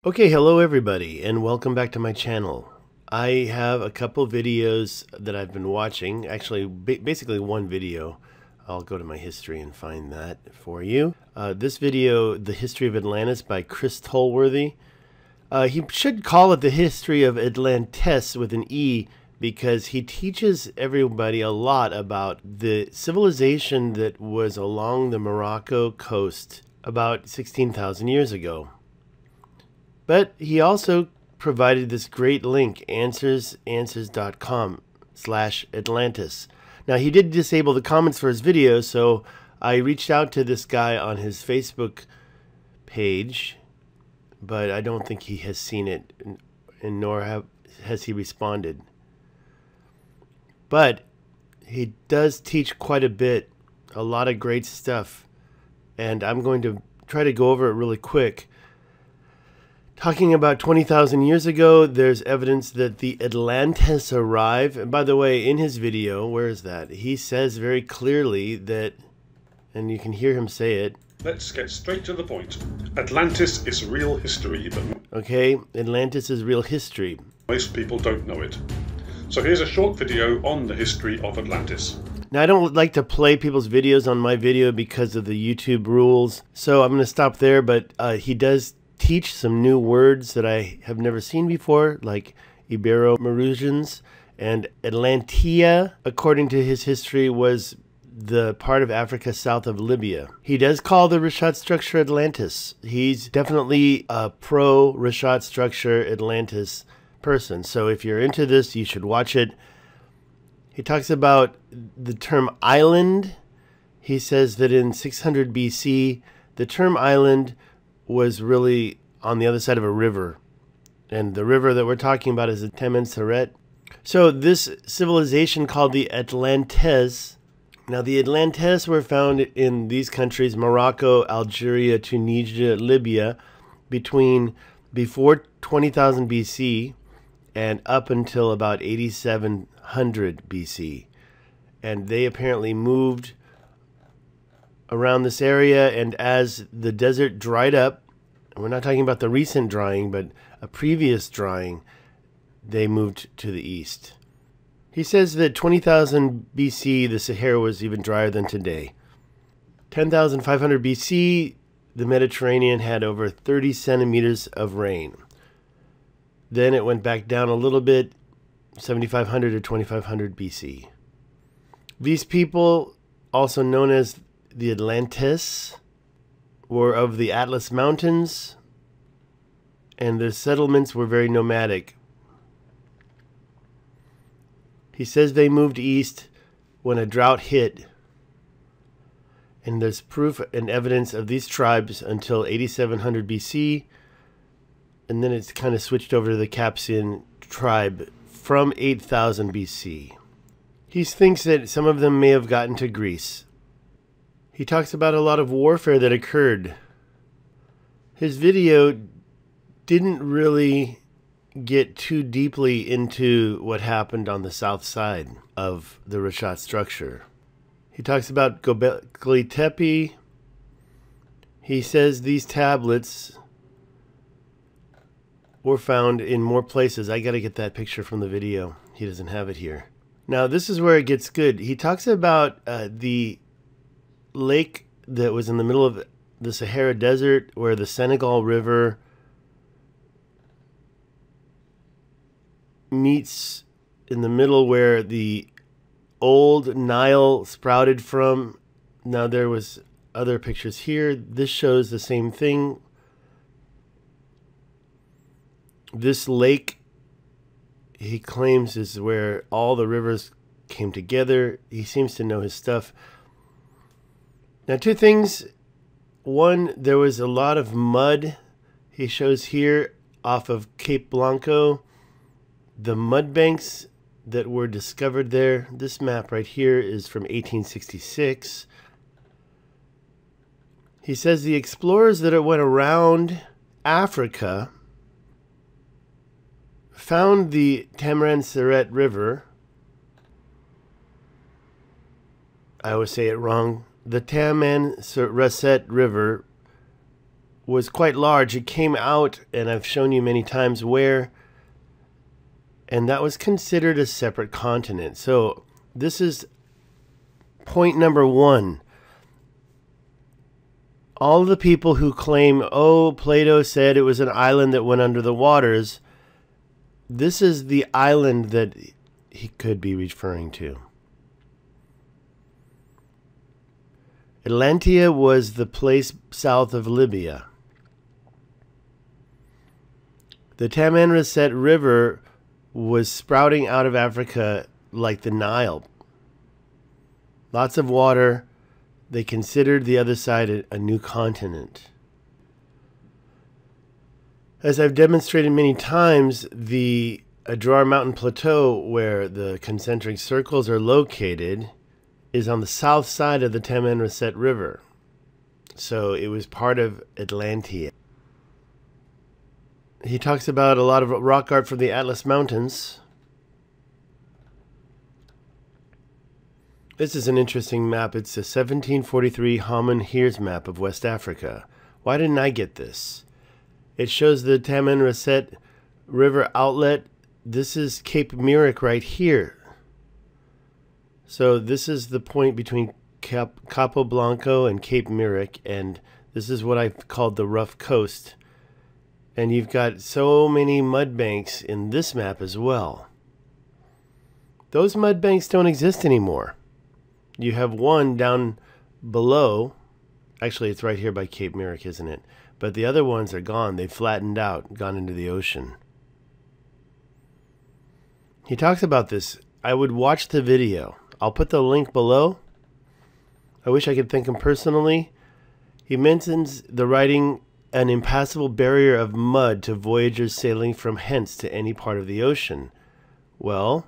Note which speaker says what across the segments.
Speaker 1: Okay, hello everybody, and welcome back to my channel. I have a couple videos that I've been watching, actually basically one video. I'll go to my history and find that for you. This video, The History of Atlantis by Chris Tolworthy. He should call it The History of Atlantis with an E, because he teaches everybody a lot about the civilization that was along the Morocco coast about 16,000 years ago. But he also provided this great link, answers.com/Atlantis. Now, he did disable the comments for his video, so I reached out to this guy on his Facebook page, but I don't think he has seen it, and nor has he responded. But he does teach quite a bit, a lot of great stuff, and I'm going to try to go over it really quick. Talking about 20,000 years ago, there's evidence that the Atlantis arrived. And by the way, in his video, where is that? He says very clearly that, and you can hear him say it.
Speaker 2: Let's get straight to the point. Atlantis is real history, but
Speaker 1: okay, Atlantis is real history.
Speaker 2: Most people don't know it. So here's a short video on the history of Atlantis.
Speaker 1: Now, I don't like to play people's videos on my video because of the YouTube rules, so I'm going to stop there, but he does teach some new words that I have never seen before, like Ibero-Mauritians, and Atlantia, according to his history, was the part of Africa south of Libya. He does call the Richat structure Atlantis. He's definitely a pro-Richat structure Atlantis person, so if you're into this, you should watch it. He talks about the term island. He says that in 600 BC, the term island was really on the other side of a river. And the river that we're talking about is the Financiar. So this civilization called the Atlantis. Now the Atlantis were found in these countries, Morocco, Algeria, Tunisia, Libya, before 20,000 BC and up until about 8700 BC. And they apparently moved around this area, and as the desert dried up, we're not talking about the recent drying, but a previous drying, they moved to the east. He says that 20,000 BC, the Sahara was even drier than today. 10,500 BC, the Mediterranean had over 30 centimeters of rain. Then it went back down a little bit, 7,500 to 2,500 BC. These people, also known as the Atlantis, were of the Atlas Mountains, and their settlements were very nomadic. He says they moved east when a drought hit, and there's proof and evidence of these tribes until 8700 BC, and then it's kind of switched over to the Capsian tribe from 8000 BC. He thinks that some of them may have gotten to Greece. He talks about a lot of warfare that occurred. His video didn't really get too deeply into what happened on the south side of the Richat structure. He talks about Göbekli Tepe. He says these tablets were found in more places. I got to get that picture from the video. He doesn't have it here. Now, this is where it gets good. He talks about the lake that was in the middle of the Sahara Desert, where the Senegal River meets in the middle where the old Nile sprouted from. Now, there was other pictures here. This shows the same thing. This lake, he claims, is where all the rivers came together. He seems to know his stuff. Now, two things. One, there was a lot of mud. He shows here off of Cape Blanco the mud banks that were discovered there. This map right here is from 1866. He says the explorers that went around Africa found the Financiar River. I always say it wrong. The Financiar River was quite large. It came out, and I've shown you many times where, and that was considered a separate continent. So this is point number one. All the people who claim, oh, Plato said it was an island that went under the waters, this is the island that he could be referring to. Atlantia was the place south of Libya. The Tamanrasset River was sprouting out of Africa like the Nile. Lots of water. They considered the other side a new continent. As I've demonstrated many times, the Adrar Mountain Plateau, where the concentric circles are located, is on the south side of the Tamanrasset River. So it was part of Atlantia. He talks about a lot of rock art from the Atlas Mountains. This is an interesting map. It's a 1743 Haman Hears map of West Africa. Why didn't I get this? It shows the Tamanrasset River outlet. This is Cape Myrick right here. So this is the point between Capo Blanco and Cape Myrick, and this is what I called the rough coast. And you've got so many mud banks in this map as well. Those mud banks don't exist anymore. You have one down below. Actually, it's right here by Cape Myrick, isn't it? But the other ones are gone. They've flattened out, gone into the ocean. He talks about this. I would watch the video. I'll put the link below. I wish I could thank him personally. He mentions the writing, an impassable barrier of mud to voyagers sailing from hence to any part of the ocean. Well,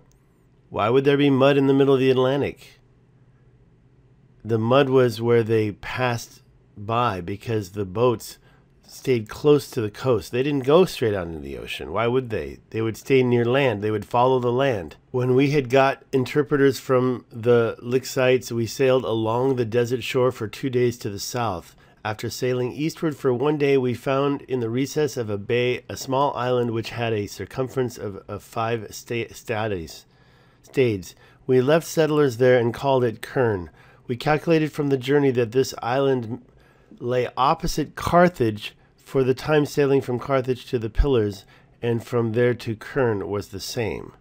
Speaker 1: why would there be mud in the middle of the Atlantic? The mud was where they passed by because the boats stayed close to the coast. They didn't go straight out into the ocean. Why would they? They would stay near land. They would follow the land. When we had got interpreters from the Lixites, we sailed along the desert shore for 2 days to the south. After sailing eastward for 1 day, we found in the recess of a bay a small island which had a circumference of 5 stades. We left settlers there and called it Kern. We calculated from the journey that this island lay opposite Carthage, for the time sailing from Carthage to the Pillars and from there to Kern was the same.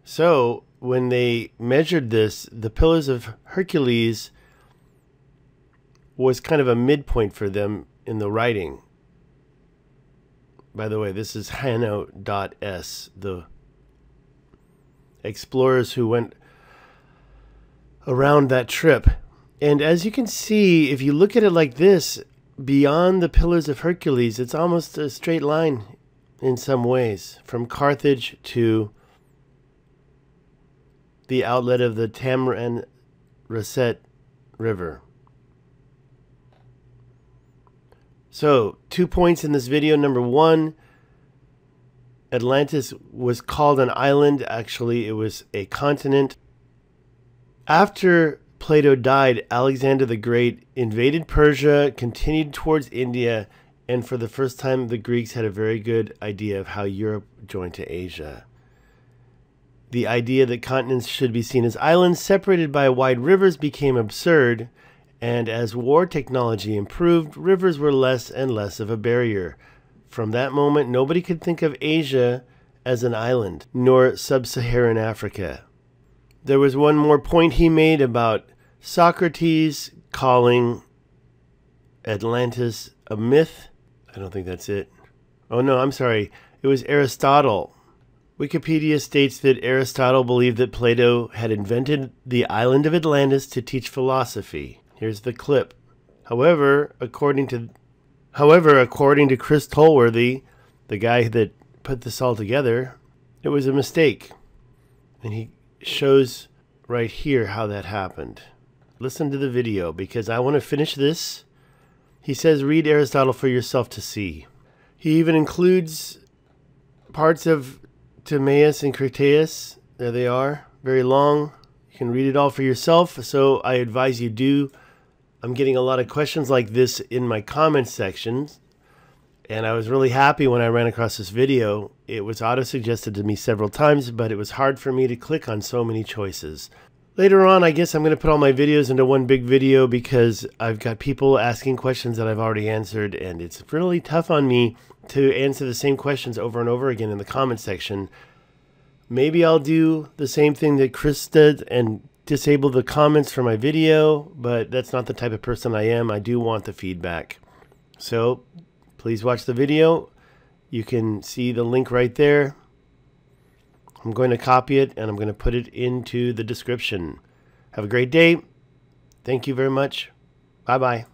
Speaker 1: So when they measured this, the Pillars of Hercules was kind of a midpoint for them in the writing. By the way, this is Hanno.s, the explorers who went around that trip. And as you can see, if you look at it like this, beyond the Pillars of Hercules, it's almost a straight line in some ways, from Carthage to the outlet of the Tamanrasset River. So, 2 points in this video. Number one, Atlantis was called an island. Actually, it was a continent. After Plato died, Alexander the Great invaded Persia, continued towards India, and for the first time, the Greeks had a very good idea of how Europe joined to Asia. The idea that continents should be seen as islands separated by wide rivers became absurd, and as war technology improved, rivers were less and less of a barrier. From that moment, nobody could think of Asia as an island, nor sub-Saharan Africa. There was one more point he made about Socrates calling Atlantis a myth. I don't think that's it. Oh no, I'm sorry. It was Aristotle. Wikipedia states that Aristotle believed that Plato had invented the island of Atlantis to teach philosophy. Here's the clip. However, according to Chris Tolworthy, the guy that put this all together, it was a mistake. And he shows right here how that happened. Listen to the video because I want to finish this. He says, read Aristotle for yourself to see. He even includes parts of Timaeus and Critias. There they are. Very long. You can read it all for yourself. So I advise you do. I'm getting a lot of questions like this in my comment sections, and I was really happy when I ran across this video. It was auto-suggested to me several times, but it was hard for me to click on so many choices. Later on, I guess I'm going to put all my videos into one big video because I've got people asking questions that I've already answered, and it's really tough on me to answer the same questions over and over again in the comment section. Maybe I'll do the same thing that Chris did and disable the comments for my video, but that's not the type of person I am. I do want the feedback. So please watch the video. You can see the link right there. I'm going to copy it and I'm going to put it into the description. Have a great day. Thank you very much. Bye-bye.